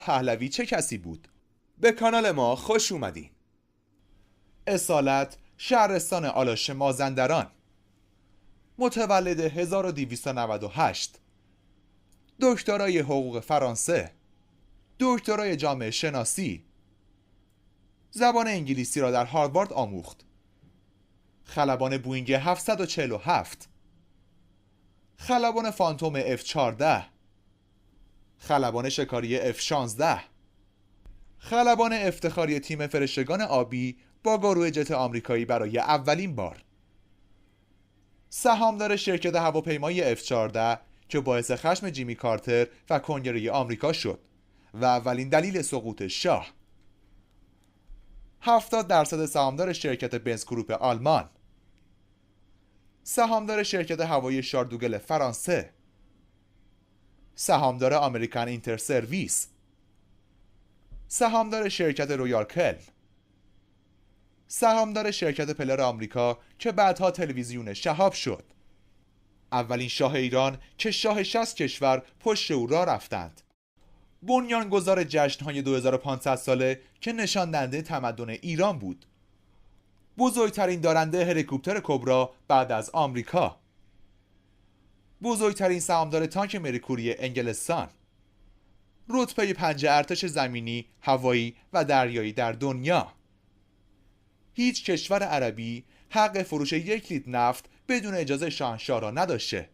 پهلوی چه کسی بود؟ به کانال ما خوش اومدین. اصالت شهرستان آلاش مازندران. متولد 1298. دکترای حقوق فرانسه. دکترای جامعه شناسی. زبان انگلیسی را در هاروارد آموخت. خلبان بوینگ 747. خلبان فانتوم F14. خلبان شکاری F16. خلبان افتخاری تیم فرشتگان آبی با گروه جت آمریکایی برای اولین بار. سهامدار شرکت هواپیمایی F14 که باعث خشم جیمی کارتر و کنگره آمریکا شد و اولین دلیل سقوط شاه. 70% سهامدار شرکت بنز گروپ آلمان. سهامدار شرکت هوایی شاردوگل فرانسه. سهامدار امریکن اینتر سرویس. سهامدار شرکت رویال کلن. سهامدار شرکت پلر آمریکا که بعدها تلویزیون شهاب شد. اولین شاه ایران که شاه 60 کشور پشت او را رفتند. بنیانگذار جشن‌های 2500 ساله که نشان دهنده تمدن ایران بود. بزرگترین دارنده هلیکوپتر کبرا بعد از آمریکا. بزرگترین سهامدار تانک مریکوری انگلستان. رتبه 5 ارتش زمینی، هوایی و دریایی در دنیا. هیچ کشور عربی حق فروش 1 لیتر نفت بدون اجازه شاهنشاه را نداشته.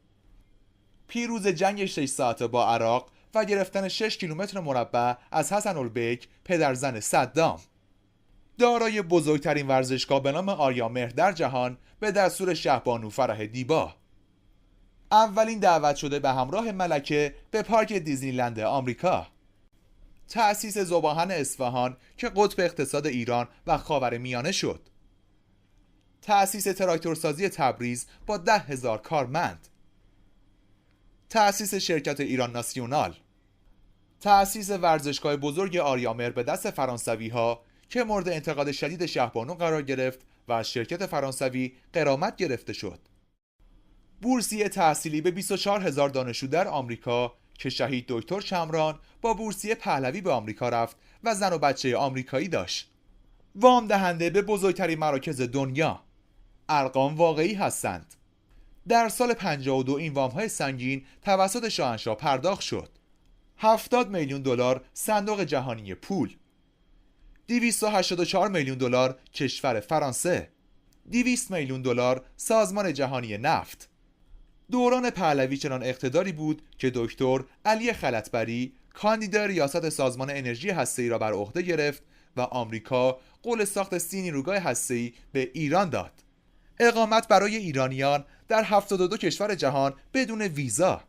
پیروز جنگ 6 ساعته با عراق و گرفتن 6 کیلومتر مربع از حسن البیک پدرزن صدام. دارای بزرگترین ورزشگاه به نام آریامهر در جهان به دستور شهبانو فرح دیبا. اولین دعوت شده به همراه ملکه به پارک دیزنیلند آمریکا. تأسیس ذوباهن اصفهان که قطب اقتصاد ایران و خاورمیانه شد. تأسیس تراکتورسازی تبریز با 10,000 کارمند. تأسیس شرکت ایران ناسیونال. تأسیس ورزشگاه بزرگ آریامهر به دست فرانسوی ها که مورد انتقاد شدید شهبانو قرار گرفت و از شرکت فرانسوی غرامت گرفته شد. بورسیه تحصیلی به 24,000 دانشجو در آمریکا که شهید دکتر شمران با بورسیه پهلوی به آمریکا رفت و زن و بچه آمریکایی داشت. وام دهنده به بزرگترین مراکز دنیا. ارقام واقعی هستند. در سال 52 این وام‌های سنگین توسط شاهنشاه پرداخت شد. 70 میلیون دلار صندوق جهانی پول. 284 میلیون دلار کشور فرانسه. 200 میلیون دلار سازمان جهانی نفت. دوران پهلوی چنان اقتداری بود که دکتر علی خلعتبری کاندیدای ریاست سازمان انرژی هسته‌ای را بر عهده گرفت و آمریکا قول ساخت 30 نیروگاه هسته‌ای به ایران داد. اقامت برای ایرانیان در 72 کشور جهان بدون ویزا.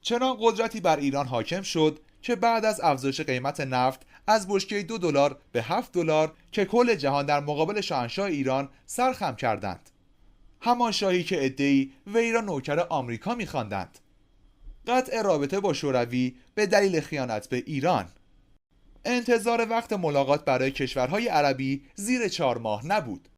چنان قدرتی بر ایران حاکم شد که بعد از افزایش قیمت نفت از بشکه $2 به $7 که کل جهان در مقابل شاهنشاه ایران سرخم کردند. همان شاهی که عده‌ای وی را نوکر آمریکا می‌خواندند. قطع رابطه با شوروی به دلیل خیانت به ایران. انتظار وقت ملاقات برای کشورهای عربی زیر 4 ماه نبود.